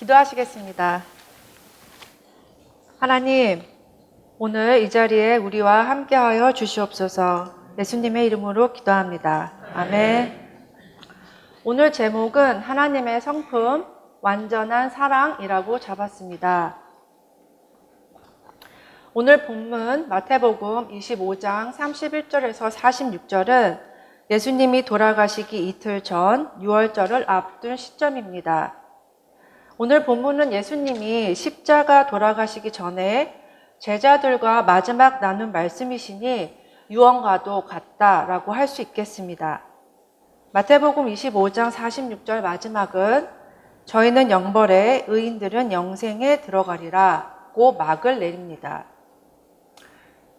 기도하시겠습니다. 하나님, 오늘 이 자리에 우리와 함께하여 주시옵소서. 예수님의 이름으로 기도합니다. 아멘. 오늘 제목은 하나님의 성품, 완전한 사랑이라고 잡았습니다. 오늘 본문 마태복음 25장 31절에서 46절은 예수님이 돌아가시기 이틀 전 6월절을 앞둔 시점입니다. 오늘 본문은 예수님이 십자가 돌아가시기 전에 제자들과 마지막 나눈 말씀이시니 유언과도 같다라고 할 수 있겠습니다. 마태복음 25장 46절 마지막은 저희는 영벌에 의인들은 영생에 들어가리라고 막을 내립니다.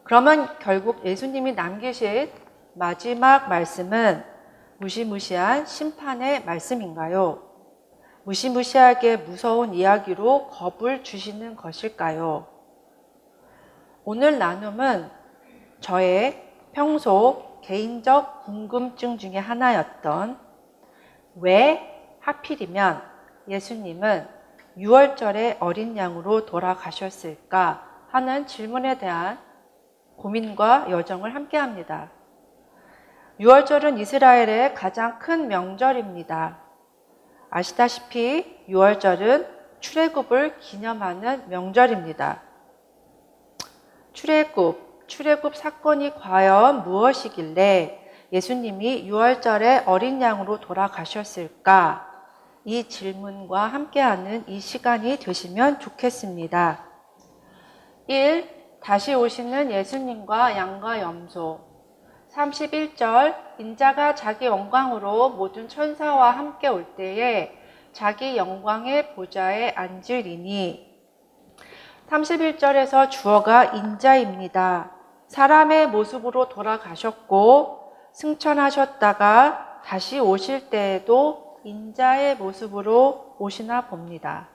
그러면 결국 예수님이 남기신 마지막 말씀은 무시무시한 심판의 말씀인가요? 무시무시하게 무서운 이야기로 겁을 주시는 것일까요? 오늘 나눔은 저의 평소 개인적 궁금증 중에 하나였던 왜 하필이면 예수님은 6월절에 어린 양으로 돌아가셨을까 하는 질문에 대한 고민과 여정을 함께합니다. 6월절은 이스라엘의 가장 큰 명절입니다. 아시다시피 6월절은 출애굽을 기념하는 명절입니다. 출애굽 사건이 과연 무엇이길래 예수님이 6월절에 어린 양으로 돌아가셨을까? 이 질문과 함께하는 이 시간이 되시면 좋겠습니다. 1. 다시 오시는 예수님과 양과 염소. 31절 인자가 자기 영광으로 모든 천사와 함께 올 때에 자기 영광의 보좌에 앉으리니. 31절에서 주어가 인자입니다. 사람의 모습으로 돌아가셨고 승천하셨다가 다시 오실 때에도 인자의 모습으로 오시나 봅니다.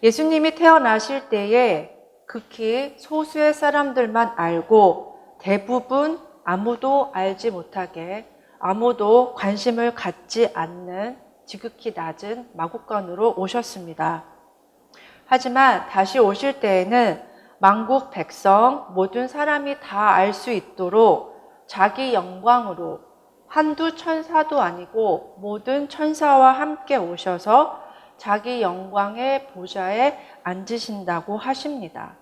예수님이 태어나실 때에 극히 소수의 사람들만 알고 대부분 아무도 알지 못하게 아무도 관심을 갖지 않는 지극히 낮은 마구간으로 오셨습니다. 하지만 다시 오실 때에는 만국 백성 모든 사람이 다 알 수 있도록 자기 영광으로 한두 천사도 아니고 모든 천사와 함께 오셔서 자기 영광의 보좌에 앉으신다고 하십니다.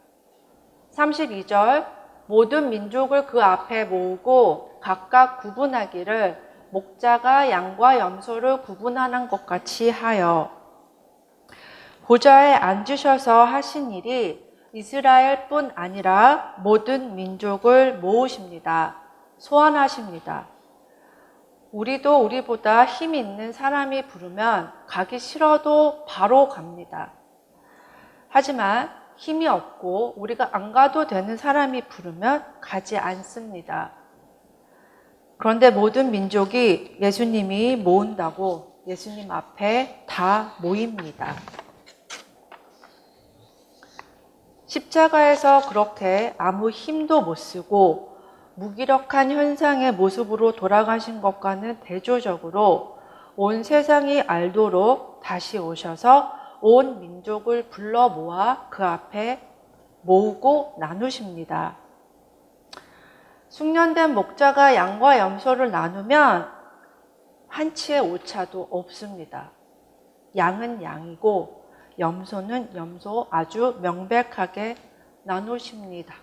32절 모든 민족을 그 앞에 모으고 각각 구분하기를 목자가 양과 염소를 구분하는 것 같이 하여. 보좌에 앉으셔서 하신 일이 이스라엘뿐 아니라 모든 민족을 모으십니다. 소환하십니다. 우리도 우리보다 힘 있는 사람이 부르면 가기 싫어도 바로 갑니다. 하지만 힘이 없고 우리가 안 가도 되는 사람이 부르면 가지 않습니다. 그런데 모든 민족이 예수님이 모은다고 예수님 앞에 다 모입니다. 십자가에서 그렇게 아무 힘도 못 쓰고 무기력한 현상의 모습으로 돌아가신 것과는 대조적으로 온 세상이 알도록 다시 오셔서 온 민족을 불러 모아 그 앞에 모으고 나누십니다. 숙련된 목자가 양과 염소를 나누면 한치의 오차도 없습니다. 양은 양이고 염소는 염소 아주 명백하게 나누십니다.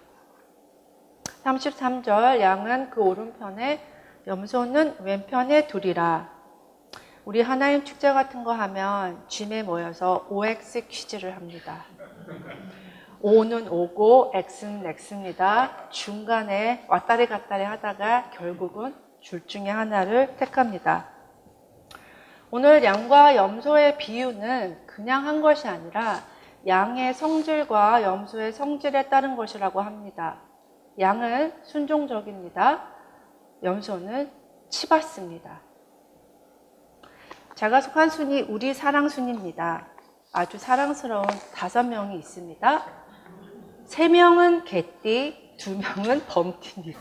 33절 양은 그 오른편에 염소는 왼편에 두리라. 우리 하나님 축제 같은 거 하면 gym에 모여서 OX 퀴즈를 합니다. O는 O고 X는 X입니다. 중간에 왔다리 갔다리 하다가 결국은 줄 중에 하나를 택합니다. 오늘 양과 염소의 비유는 그냥 한 것이 아니라 양의 성질과 염소의 성질에 따른 것이라고 합니다. 양은 순종적입니다. 염소는 치받습니다. 제가 속한 순이 우리 사랑순입니다. 아주 사랑스러운 5명이 있습니다. 3명은 개띠, 2명은 범띠입니다.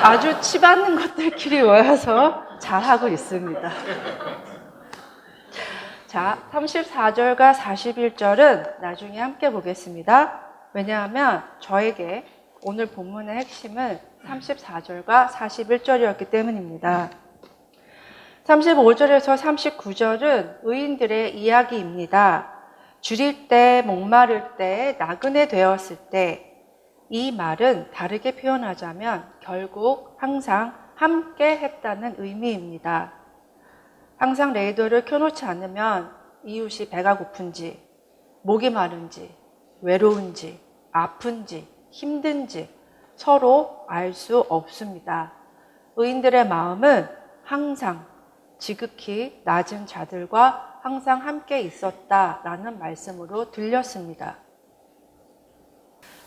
아주 치받는 것들끼리 모여서 잘하고 있습니다. 자, 34절과 41절은 나중에 함께 보겠습니다. 왜냐하면 저에게 오늘 본문의 핵심은 34절과 41절이었기 때문입니다. 35절에서 39절은 의인들의 이야기입니다. 줄일 때, 목마를 때, 나그네 되었을 때, 이 말은 다르게 표현하자면 결국 항상 함께 했다는 의미입니다. 항상 레이더를 켜놓지 않으면 이웃이 배가 고픈지, 목이 마른지, 외로운지, 아픈지, 힘든지 서로 알 수 없습니다. 의인들의 마음은 항상 지극히 낮은 자들과 항상 함께 있었다라는 말씀으로 들렸습니다.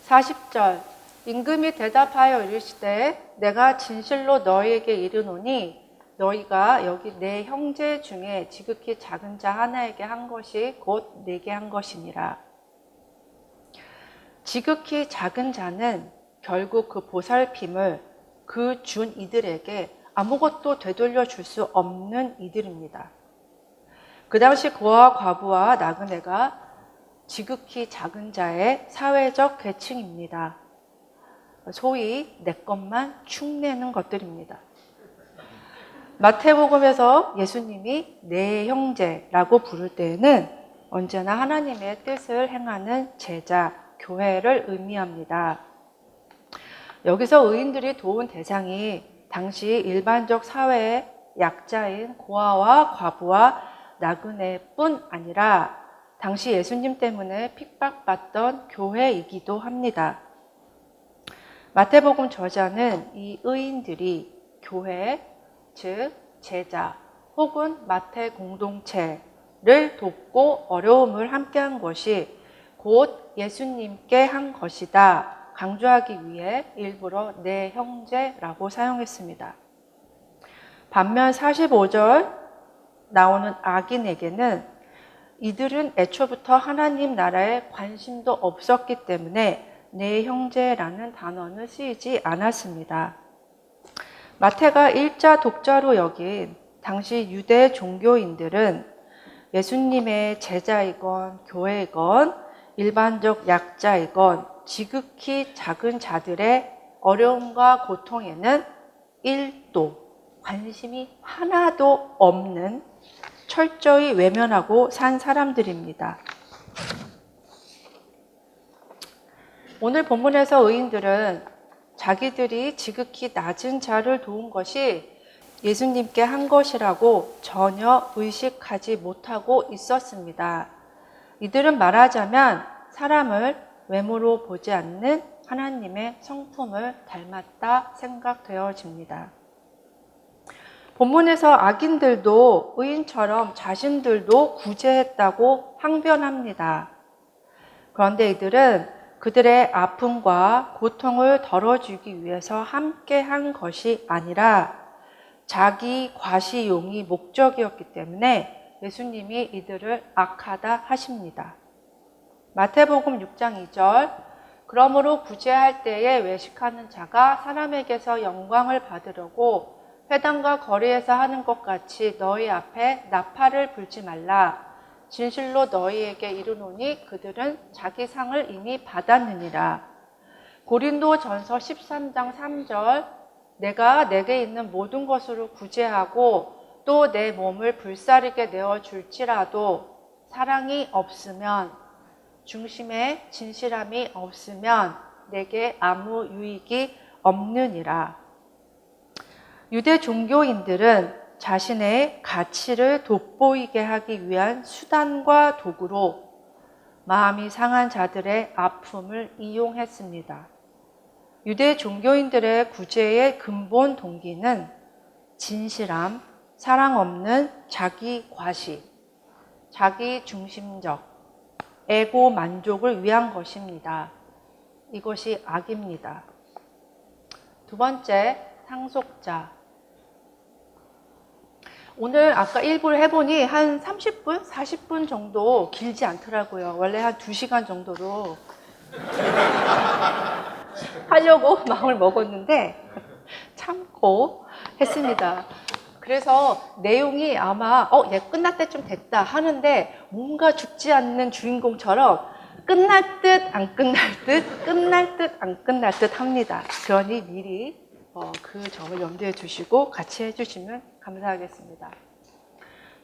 40절 임금이 대답하여 이르시되 내가 진실로 너희에게 이르노니 너희가 여기 내 형제 중에 지극히 작은 자 하나에게 한 것이 곧 내게 한 것이니라. 지극히 작은 자는 결국 그 보살핌을 그 준 이들에게 아무것도 되돌려 줄 수 없는 이들입니다. 그 당시 고아와 과부와 나그네가 지극히 작은 자의 사회적 계층입니다. 소위 내 것만 축내는 것들입니다. 마태복음에서 예수님이 내 형제라고 부를 때에는 언제나 하나님의 뜻을 행하는 제자, 교회를 의미합니다. 여기서 의인들이 도운 대상이 당시 일반적 사회의 약자인 고아와 과부와 나그네뿐 아니라 당시 예수님 때문에 핍박받던 교회이기도 합니다. 마태복음 저자는 이 의인들이 교회, 즉 제자 혹은 마태 공동체를 돕고 어려움을 함께한 것이 곧 예수님께 한 것이다 강조하기 위해 일부러 내 형제라고 사용했습니다. 반면 45절 나오는 악인에게는 이들은 애초부터 하나님 나라에 관심도 없었기 때문에 내 형제라는 단어는 쓰이지 않았습니다. 마태가 일자 독자로 여긴 당시 유대 종교인들은 예수님의 제자이건 교회이건 일반적 약자이건 지극히 작은 자들의 어려움과 고통에는 1도 관심이 하나도 없는 철저히 외면하고 산 사람들입니다. 오늘 본문에서 의인들은 자기들이 지극히 낮은 자를 도운 것이 예수님께 한 것이라고 전혀 의식하지 못하고 있었습니다. 이들은 말하자면 사람을 외모로 보지 않는 하나님의 성품을 닮았다 생각되어집니다. 본문에서 악인들도 의인처럼 자신들도 구제했다고 항변합니다. 그런데 이들은 그들의 아픔과 고통을 덜어주기 위해서 함께 한 것이 아니라 자기 과시용이 목적이었기 때문에 예수님이 이들을 악하다 하십니다. 마태복음 6장 2절 그러므로 구제할 때에 외식하는 자가 사람에게서 영광을 받으려고 회당과 거리에서 하는 것 같이 너희 앞에 나팔을 불지 말라. 진실로 너희에게 이르노니 그들은 자기 상을 이미 받았느니라. 고린도전서 13장 3절 내가 내게 있는 모든 것으로 구제하고 또 내 몸을 불사르게 내어줄지라도 사랑이 없으면 중심에 진실함이 없으면 내게 아무 유익이 없느니라. 유대 종교인들은 자신의 가치를 돋보이게 하기 위한 수단과 도구로 마음이 상한 자들의 아픔을 이용했습니다. 유대 종교인들의 구제의 근본 동기는 진실함, 사랑 없는 자기 과시, 자기 중심적, 에고 만족을 위한 것입니다. 이것이 악입니다. 두 번째, 상속자. 오늘 아까 1부를 해보니 한 30분, 40분 정도 길지 않더라고요. 원래 한 2시간 정도로 하려고 마음을 먹었는데 참고 했습니다. 그래서 내용이 아마 얘 끝날 때쯤 됐다 하는데 뭔가 죽지 않는 주인공처럼 끝날 듯 안 끝날 듯 끝날 듯 안 끝날 듯 합니다. 그러니 미리 그 점을 염두에 두시고 같이 해주시면 감사하겠습니다.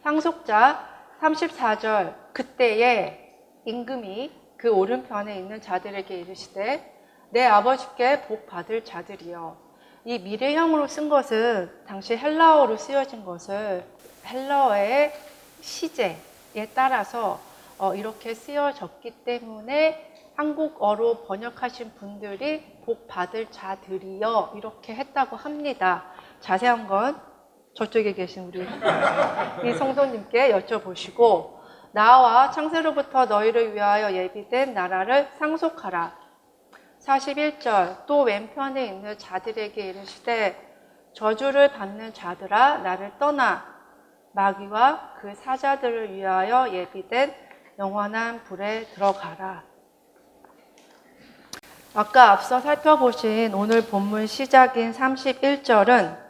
상속자 34절 그때에 임금이 그 오른편에 있는 자들에게 이르시되 내 아버지께 복 받을 자들이여. 이 미래형으로 쓴 것은 당시 헬라어로 쓰여진 것을 헬라어의 시제에 따라서 이렇게 쓰여졌기 때문에 한국어로 번역하신 분들이 복 받을 자들이여 이렇게 했다고 합니다. 자세한 건 저쪽에 계신 우리 이 성도님께 여쭤보시고 나와 창세로부터 너희를 위하여 예비된 나라를 상속하라. 41절 또 왼편에 있는 자들에게 이르시되 저주를 받는 자들아 나를 떠나 마귀와 그 사자들을 위하여 예비된 영원한 불에 들어가라. 아까 앞서 살펴보신 오늘 본문 시작인 31절은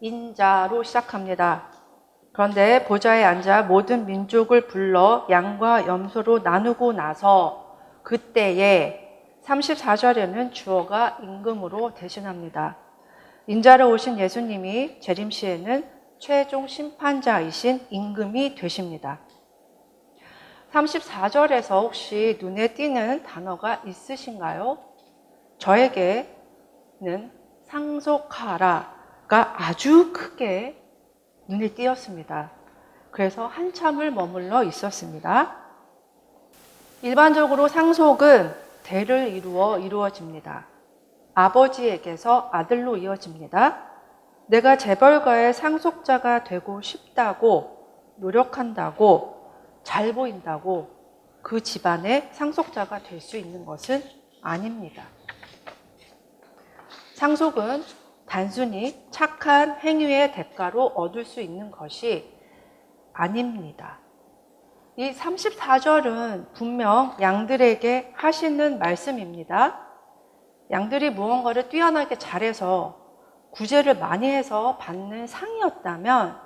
인자로 시작합니다. 그런데 보좌에 앉아 모든 민족을 불러 양과 염소로 나누고 나서 그때에 34절에는 주어가 임금으로 대신합니다. 인자로 오신 예수님이 재림시에는 최종 심판자이신 임금이 되십니다. 34절에서 혹시 눈에 띄는 단어가 있으신가요? 저에게는 상속하라가 아주 크게 눈에 띄었습니다. 그래서 한참을 머물러 있었습니다. 일반적으로 상속은 대를 이루어집니다. 아버지에게서 아들로 이어집니다. 내가 재벌가의 상속자가 되고 싶다고 노력한다고 잘 보인다고 그 집안의 상속자가 될 수 있는 것은 아닙니다. 상속은 단순히 착한 행위의 대가로 얻을 수 있는 것이 아닙니다. 이 34절은 분명 양들에게 하시는 말씀입니다. 양들이 무언가를 뛰어나게 잘해서 구제를 많이 해서 받는 상이었다면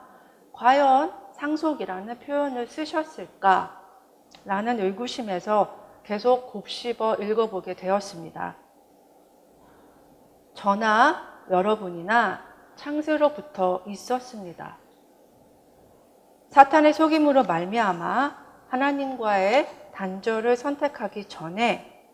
과연 상속이라는 표현을 쓰셨을까? 라는 의구심에서 계속 곱씹어 읽어보게 되었습니다. 저나 여러분이나 창세로부터 있었습니다. 사탄의 속임으로 말미암아 하나님과의 단절을 선택하기 전에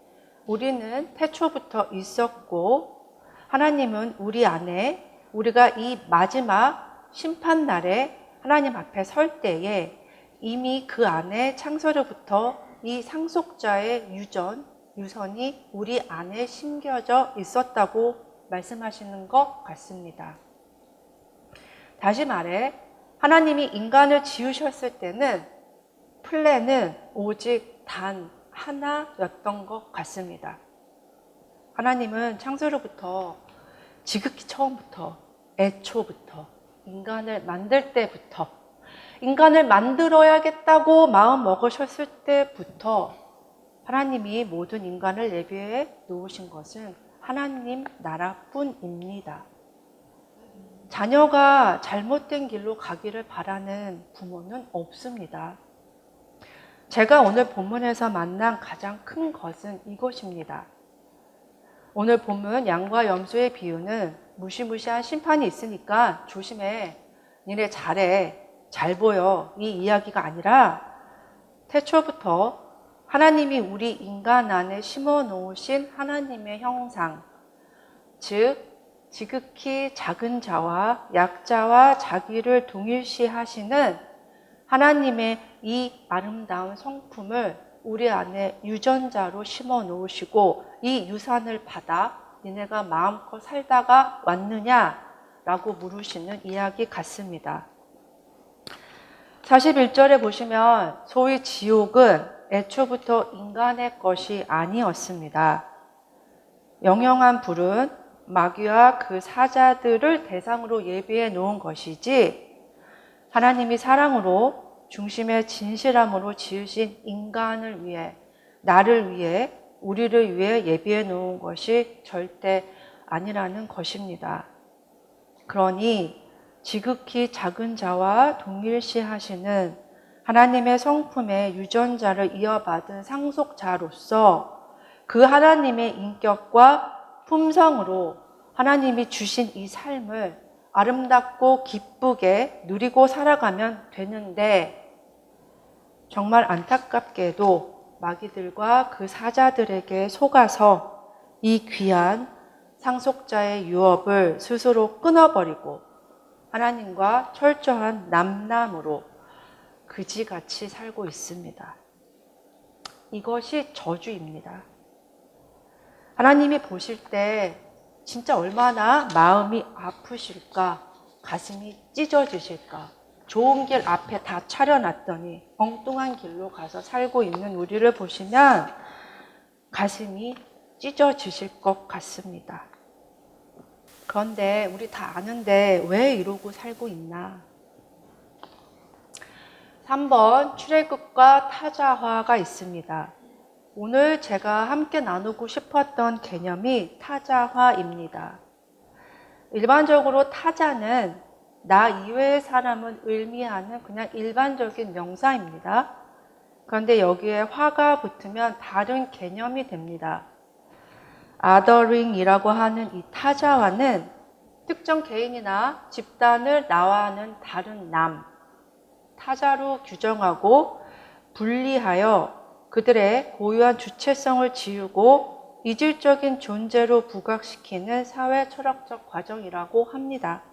우리는 태초부터 있었고 하나님은 우리 안에 우리가 이 마지막 심판날에 하나님 앞에 설 때에 이미 그 안에 창세로부터 이 상속자의 유선이 우리 안에 심겨져 있었다고 말씀하시는 것 같습니다. 다시 말해 하나님이 인간을 지으셨을 때는 플랜은 오직 단 하나였던 것 같습니다. 하나님은 창세로부터 지극히 처음부터 애초부터 인간을 만들 때부터 인간을 만들어야겠다고 마음 먹으셨을 때부터 하나님이 모든 인간을 예비해 놓으신 것은 하나님 나라뿐입니다. 자녀가 잘못된 길로 가기를 바라는 부모는 없습니다. 제가 오늘 본문에서 만난 가장 큰 것은 이것입니다. 오늘 본문 양과 염소의 비유는 무시무시한 심판이 있으니까 조심해, 니네 잘해, 잘 보여 이 이야기가 아니라 태초부터 하나님이 우리 인간 안에 심어 놓으신 하나님의 형상, 즉 지극히 작은 자와 약자와 자기를 동일시하시는 하나님의 이 아름다운 성품을 우리 안에 유전자로 심어 놓으시고 이 유산을 받아 니네가 마음껏 살다가 왔느냐라고 물으시는 이야기 같습니다. 41절에 보시면 소위 지옥은 애초부터 인간의 것이 아니었습니다. 영영한 불은 마귀와 그 사자들을 대상으로 예비해 놓은 것이지 하나님이 사랑으로 중심의 진실함으로 지으신 인간을 위해, 나를 위해, 우리를 위해 예비해 놓은 것이 절대 아니라는 것입니다. 그러니 지극히 작은 자와 동일시하시는 하나님의 성품의 유전자를 이어받은 상속자로서 그 하나님의 인격과 품성으로 하나님이 주신 이 삶을 아름답고 기쁘게 누리고 살아가면 되는데, 정말 안타깝게도 마귀들과 그 사자들에게 속아서 이 귀한 상속자의 유업을 스스로 끊어버리고 하나님과 철저한 남남으로 그지같이 살고 있습니다. 이것이 저주입니다. 하나님이 보실 때 진짜 얼마나 마음이 아프실까, 가슴이 찢어지실까. 좋은 길 앞에 다 차려놨더니 엉뚱한 길로 가서 살고 있는 우리를 보시면 가슴이 찢어지실 것 같습니다. 그런데 우리 다 아는데 왜 이러고 살고 있나? 3번 출애굽과 타자화가 있습니다. 오늘 제가 함께 나누고 싶었던 개념이 타자화입니다. 일반적으로 타자는 나 이외의 사람을 의미하는 그냥 일반적인 명사입니다. 그런데 여기에 화가 붙으면 다른 개념이 됩니다. othering이라고 하는 이 타자화는 특정 개인이나 집단을 나와는 다른 남, 타자로 규정하고 분리하여 그들의 고유한 주체성을 지우고 이질적인 존재로 부각시키는 사회 철학적 과정이라고 합니다.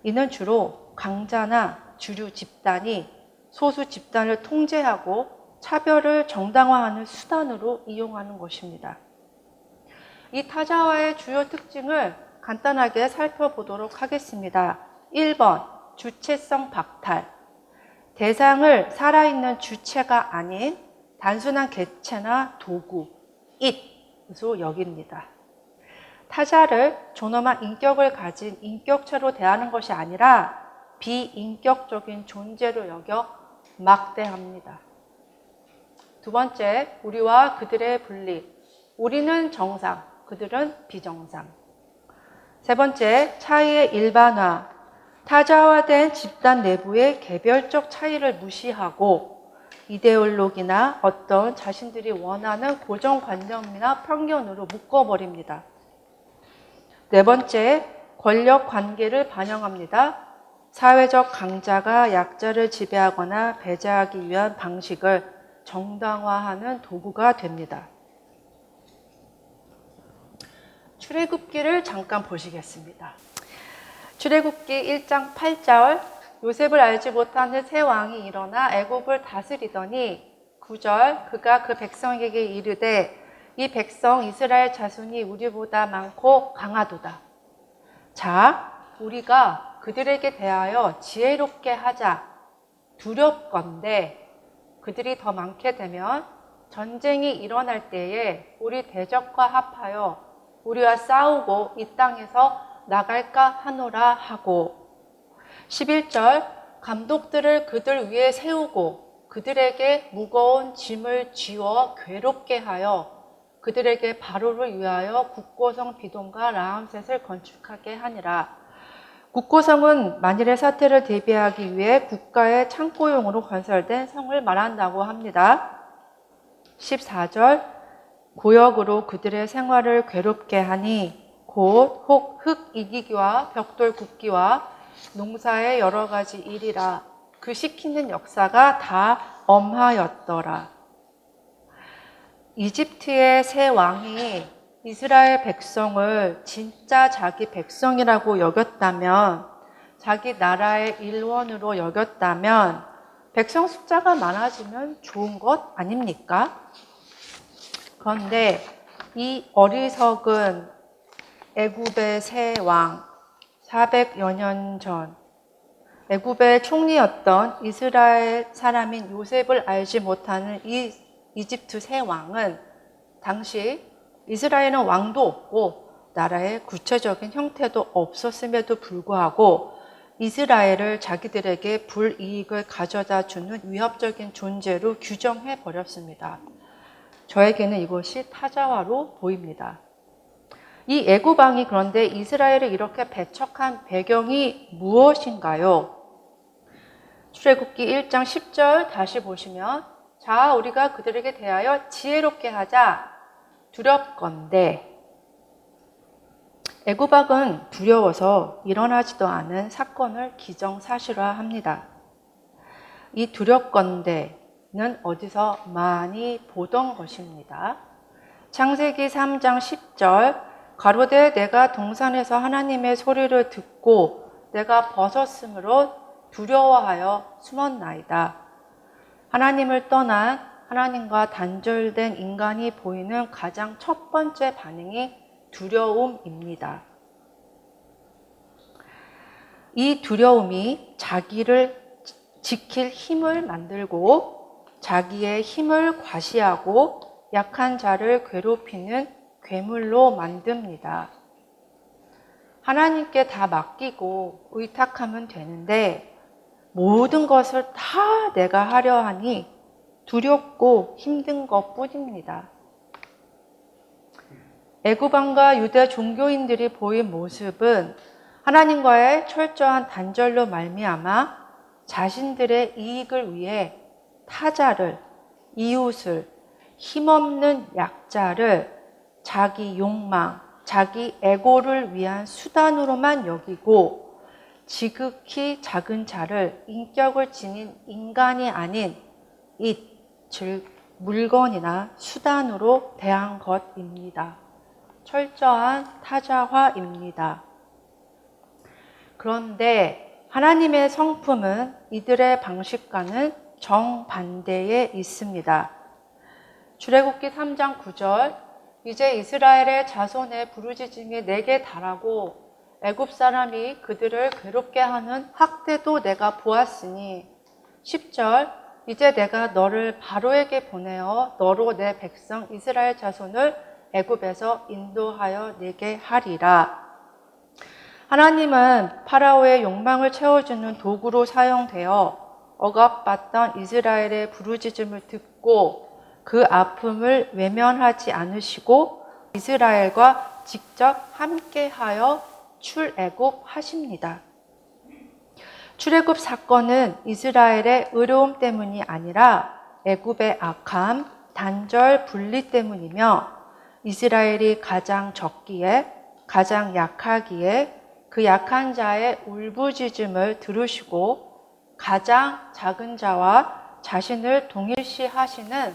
이는 주로 강자나 주류 집단이 소수 집단을 통제하고 차별을 정당화하는 수단으로 이용하는 것입니다. 이 타자화의 주요 특징을 간단하게 살펴보도록 하겠습니다. 1번, 주체성 박탈. 대상을 살아있는 주체가 아닌 단순한 개체나 도구, it으로 여깁니다. 타자를 존엄한 인격을 가진 인격체로 대하는 것이 아니라 비인격적인 존재로 여겨 막대합니다. 두 번째, 우리와 그들의 분리. 우리는 정상, 그들은 비정상. 세 번째, 차이의 일반화. 타자화된 집단 내부의 개별적 차이를 무시하고 이데올로기나 어떤 자신들이 원하는 고정관념이나 편견으로 묶어버립니다. 네 번째, 권력 관계를 반영합니다. 사회적 강자가 약자를 지배하거나 배제하기 위한 방식을 정당화하는 도구가 됩니다. 출애굽기를 잠깐 보시겠습니다. 출애굽기 1장 8절, 요셉을 알지 못하는 새 왕이 일어나 애굽을 다스리더니 9절, 그가 그 백성에게 이르되 이 백성 이스라엘 자손이 우리보다 많고 강하도다. 자, 우리가 그들에게 대하여 지혜롭게 하자. 두렵건대 그들이 더 많게 되면 전쟁이 일어날 때에 우리 대적과 합하여 우리와 싸우고 이 땅에서 나갈까 하노라 하고, 11절, 감독들을 그들 위에 세우고 그들에게 무거운 짐을 쥐어 괴롭게 하여 그들에게 바로를 위하여 국고성 비동과 라암셋을 건축하게 하니라. 국고성은 만일의 사태를 대비하기 위해 국가의 창고용으로 건설된 성을 말한다고 합니다. 14절, 고역으로 그들의 생활을 괴롭게 하니 곧 흙 이기기와 벽돌 굽기와 농사의 여러 가지 일이라. 그 시키는 역사가 다 엄하였더라. 이집트의 새 왕이 이스라엘 백성을 진짜 자기 백성이라고 여겼다면, 자기 나라의 일원으로 여겼다면 백성 숫자가 많아지면 좋은 것 아닙니까? 그런데 이 어리석은 애굽의 새 왕, 400여 년 전 애굽의 총리였던 이스라엘 사람인 요셉을 알지 못하는 이 이집트 새 왕은 당시 이스라엘은 왕도 없고 나라의 구체적인 형태도 없었음에도 불구하고 이스라엘을 자기들에게 불이익을 가져다 주는 위협적인 존재로 규정해 버렸습니다. 저에게는 이것이 타자화로 보입니다. 이 애굽왕이 그런데 이스라엘을 이렇게 배척한 배경이 무엇인가요? 출애굽기 1장 10절 다시 보시면 자 우리가 그들에게 대하여 지혜롭게 하자 두렵건대. 애굽왕은 두려워서 일어나지도 않은 사건을 기정사실화합니다. 이 두렵건대는 어디서 많이 보던 것입니다. 창세기 3장 10절 가로되 내가 동산에서 하나님의 소리를 듣고 내가 벗었으므로 두려워하여 숨었나이다. 하나님을 떠난 하나님과 단절된 인간이 보이는 가장 첫 번째 반응이 두려움입니다. 이 두려움이 자기를 지킬 힘을 만들고 자기의 힘을 과시하고 약한 자를 괴롭히는 괴물로 만듭니다. 하나님께 다 맡기고 의탁하면 되는데 모든 것을 다 내가 하려 하니 두렵고 힘든 것뿐입니다. 애굽왕과 유대 종교인들이 보인 모습은 하나님과의 철저한 단절로 말미암아 자신들의 이익을 위해 타자를, 이웃을, 힘없는 약자를 자기 욕망, 자기 에고를 위한 수단으로만 여기고 지극히 작은 자를 인격을 지닌 인간이 아닌 잇, 즉 물건이나 수단으로 대한 것입니다. 철저한 타자화입니다. 그런데 하나님의 성품은 이들의 방식과는 정반대에 있습니다. 출애굽기 3장 9절 이제 이스라엘의 자손의 부르짖음이 내게 달하고 애굽 사람이 그들을 괴롭게 하는 학대도 내가 보았으니 10절 이제 내가 너를 바로에게 보내어 너로 내 백성 이스라엘 자손을 애굽에서 인도하여 내게 하리라. 하나님은 파라오의 욕망을 채워주는 도구로 사용되어 억압받던 이스라엘의 부르짖음을 듣고 그 아픔을 외면하지 않으시고 이스라엘과 직접 함께하여 출애굽하십니다. 출애굽 사건은 이스라엘의 의로움 때문이 아니라 애굽의 악함, 단절, 분리 때문이며 이스라엘이 가장 적기에 가장 약하기에 그 약한 자의 울부짖음을 들으시고 가장 작은 자와 자신을 동일시하시는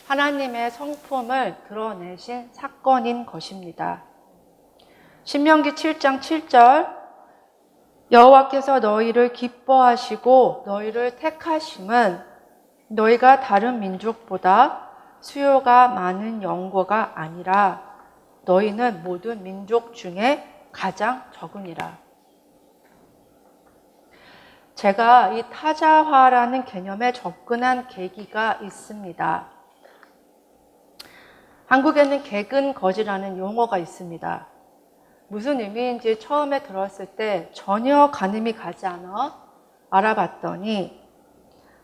하나님의 성품을 드러내신 사건인 것입니다. 신명기 7장 7절 여호와께서 너희를 기뻐하시고 너희를 택하심은 너희가 다른 민족보다 수요가 많은 영고가 아니라 너희는 모든 민족 중에 가장 적으니라. 제가 이 타자화라는 개념에 접근한 계기가 있습니다. 한국에는 개근거지라는 용어가 있습니다. 무슨 의미인지 처음에 들었을 때 전혀 가늠이 가지 않아 알아봤더니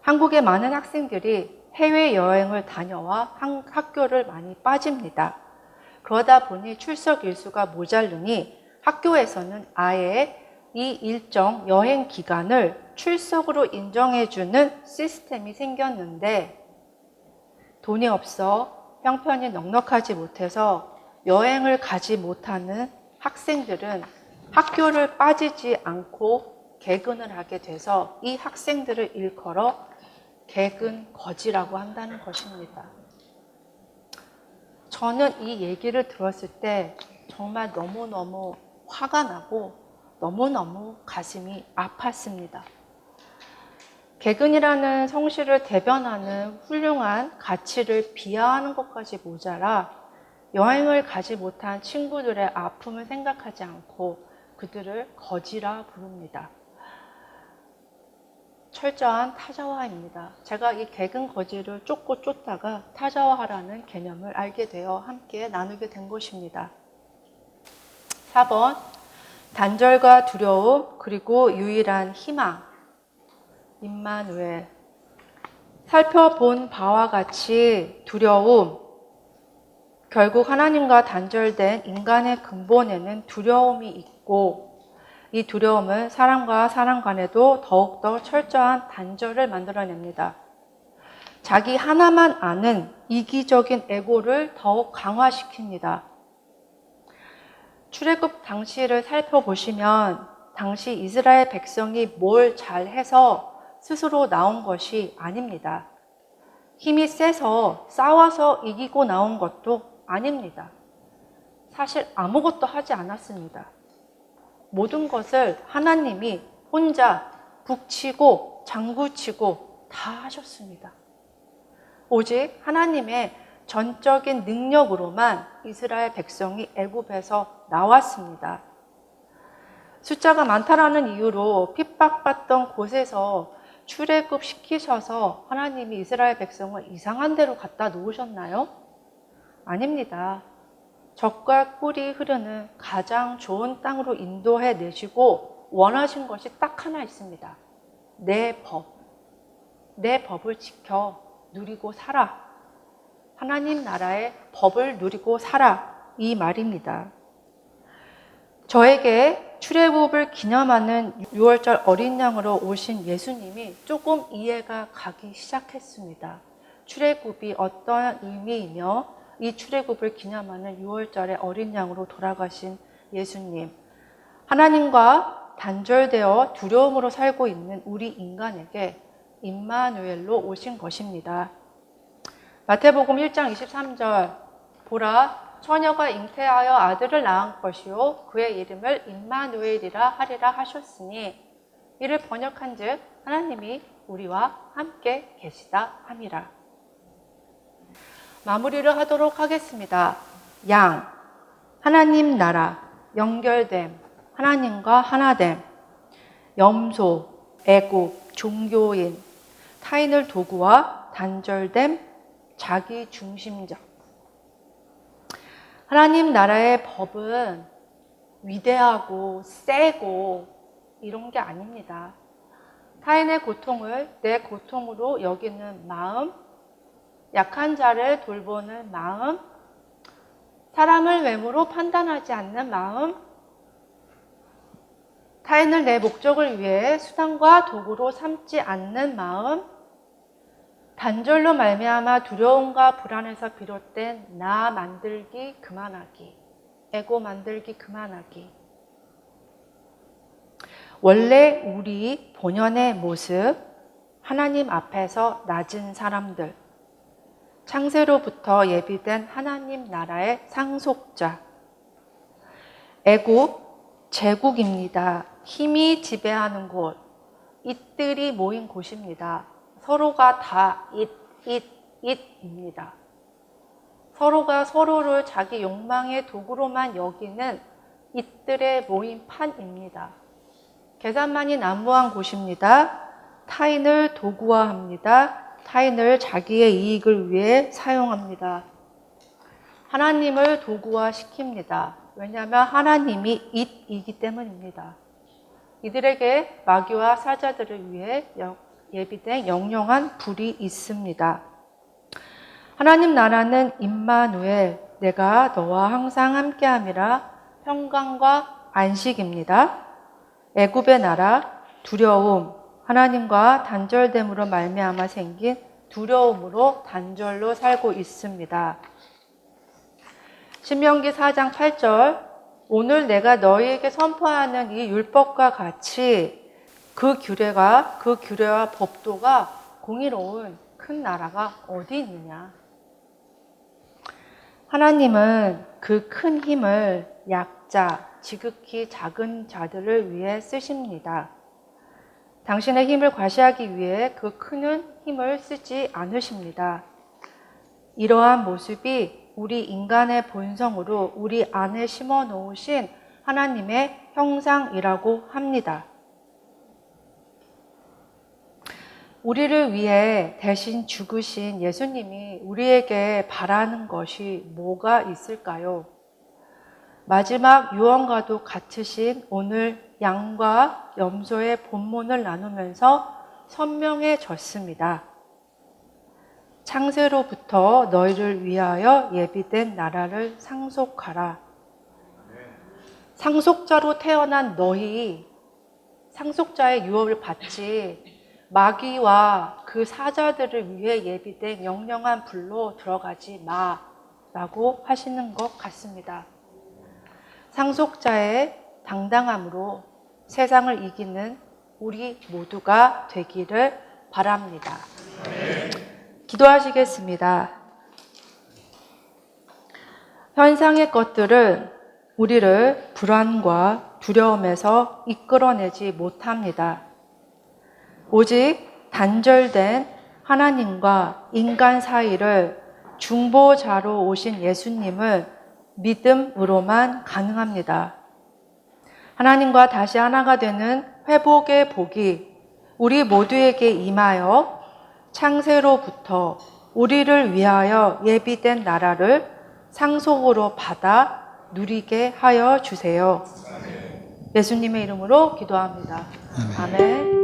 한국의 많은 학생들이 해외여행을 다녀와 학교를 많이 빠집니다. 그러다 보니 출석 일수가 모자르니 학교에서는 아예 이 일정 여행 기간을 출석으로 인정해주는 시스템이 생겼는데 돈이 없어 형편이 넉넉하지 못해서 여행을 가지 못하는 학생들은 학교를 빠지지 않고 개근을 하게 돼서 이 학생들을 일컬어 개근거지라고 한다는 것입니다. 저는 이 얘기를 들었을 때 정말 너무너무 화가 나고 너무너무 가슴이 아팠습니다. 개근이라는 성실을 대변하는 훌륭한 가치를 비하하는 것까지 모자라 여행을 가지 못한 친구들의 아픔을 생각하지 않고 그들을 거지라 부릅니다. 철저한 타자화입니다. 제가 이 개근 거지를 쫓고 쫓다가 타자화라는 개념을 알게 되어 함께 나누게 된 것입니다. 4번 단절과 두려움 그리고 유일한 희망 임마누엘. 살펴본 바와 같이 두려움, 결국 하나님과 단절된 인간의 근본에는 두려움이 있고, 이 두려움은 사람과 사람 간에도 더욱더 철저한 단절을 만들어냅니다. 자기 하나만 아는 이기적인 에고를 더욱 강화시킵니다. 출애굽 당시를 살펴보시면 당시 이스라엘 백성이 뭘 잘해서 스스로 나온 것이 아닙니다. 힘이 세서 싸워서 이기고 나온 것도 아닙니다. 사실 아무것도 하지 않았습니다. 모든 것을 하나님이 혼자 북치고 장구치고 다 하셨습니다. 오직 하나님의 전적인 능력으로만 이스라엘 백성이 애굽에서 나왔습니다. 숫자가 많다라는 이유로 핍박받던 곳에서 출애굽 시키셔서 하나님이 이스라엘 백성을 이상한 데로 갖다 놓으셨나요? 아닙니다. 젖과 꿀이 흐르는 가장 좋은 땅으로 인도해 내시고 원하신 것이 딱 하나 있습니다. 내 법. 내 법을 지켜 누리고 살아. 하나님 나라의 법을 누리고 살아. 이 말입니다. 저에게 출애굽을 기념하는 6월절 어린 양으로 오신 예수님이 조금 이해가 가기 시작했습니다. 출애굽이 어떤 의미이며 이 출애굽을 기념하는 6월절의 어린 양으로 돌아가신 예수님. 하나님과 단절되어 두려움으로 살고 있는 우리 인간에게 임마누엘로 오신 것입니다. 마태복음 1장 23절 보라 처녀가 잉태하여 아들을 낳은 것이요 그의 이름을 임마누엘이라 하리라 하셨으니 이를 번역한즉 하나님이 우리와 함께 계시다 함이라. 마무리를 하도록 하겠습니다. 양, 하나님 나라, 연결됨, 하나님과 하나됨, 염소, 애국, 종교인, 타인을 도구와 단절됨, 자기 중심적. 하나님 나라의 법은 위대하고 세고 이런 게 아닙니다. 타인의 고통을 내 고통으로 여기는 마음, 약한 자를 돌보는 마음, 사람을 외모로 판단하지 않는 마음, 타인을 내 목적을 위해 수단과 도구로 삼지 않는 마음, 단절로 말미암아 두려움과 불안에서 비롯된 나 만들기 그만하기, 에고 만들기 그만하기. 원래 우리 본연의 모습, 하나님 앞에서 낮은 사람들, 창세로부터 예비된 하나님 나라의 상속자, 애국, 제국입니다. 힘이 지배하는 곳, 잇들이 모인 곳입니다. 서로가 다 it입니다. 서로가 서로를 자기 욕망의 도구로만 여기는 it들의 모인 판입니다. 계산만이 난무한 곳입니다. 타인을 도구화합니다. 타인을 자기의 이익을 위해 사용합니다. 하나님을 도구화시킵니다. 왜냐하면 하나님이 it이기 때문입니다. 이들에게 마귀와 사자들을 위해 예비된 영영한 불이 있습니다. 하나님 나라는 임마누엘, 내가 너와 항상 함께함이라 평강과 안식입니다. 애굽의 나라, 두려움, 하나님과 단절됨으로 말미암아 생긴 두려움으로 단절로 살고 있습니다. 신명기 4장 8절 오늘 내가 너희에게 선포하는 이 율법과 같이 그 규례와 법도가 공의로운 큰 나라가 어디 있느냐. 하나님은 그 큰 힘을 약자, 지극히 작은 자들을 위해 쓰십니다. 당신의 힘을 과시하기 위해 그 큰 힘을 쓰지 않으십니다. 이러한 모습이 우리 인간의 본성으로 우리 안에 심어 놓으신 하나님의 형상이라고 합니다. 우리를 위해 대신 죽으신 예수님이 우리에게 바라는 것이 뭐가 있을까요? 마지막 유언과도 같으신 오늘 양과 염소의 본문을 나누면서 선명해졌습니다. 창세로부터 너희를 위하여 예비된 나라를 상속하라. 상속자로 태어난 너희, 상속자의 유업을 받지 마귀와 그 사자들을 위해 예비된 영영한 불로 들어가지 마라고 하시는 것 같습니다. 상속자의 당당함으로 세상을 이기는 우리 모두가 되기를 바랍니다. 기도하시겠습니다. 현상의 것들은 우리를 불안과 두려움에서 이끌어내지 못합니다. 오직 단절된 하나님과 인간 사이를 중보자로 오신 예수님을 믿음으로만 가능합니다. 하나님과 다시 하나가 되는 회복의 복이 우리 모두에게 임하여 창세로부터 우리를 위하여 예비된 나라를 상속으로 받아 누리게 하여 주세요. 예수님의 이름으로 기도합니다. 아멘.